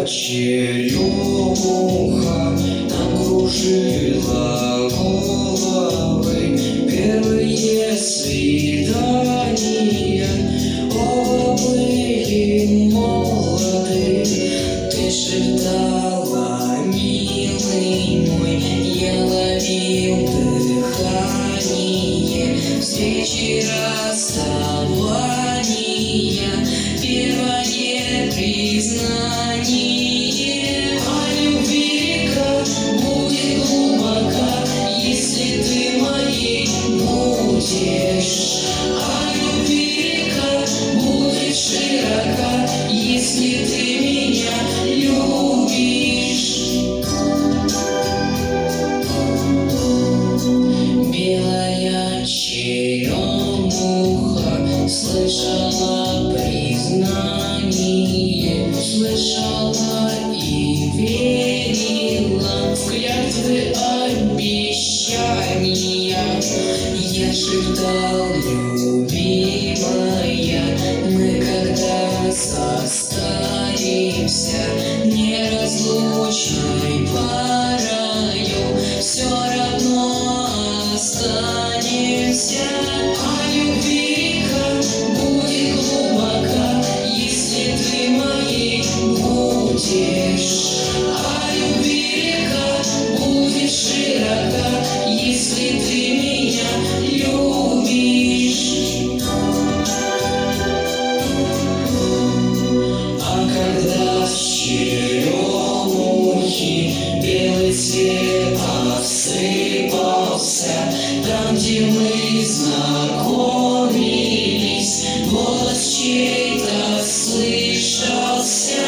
черемуха нам кружила головы. Первые свидания, оба были молоды. Ты шептала, милый мой, я ловил дыхание. Встречи, расставания, первое признание. А любви река будет глубока, если ты моей будешь. А любви река будет широка, если ты меня любишь. Белая черемуха слышала признание, слышала и верила в клятвы обещания. Я шептал, любимая, мы когда состаримся неразлучной парою, все равно останемся. А любви река будет глубока, если ты моей будешь. А любви река будет широка, если ты меня любишь. А когда с черемухи белый цвет осыпался, там, где мы знакомились, голос чей-то слышался.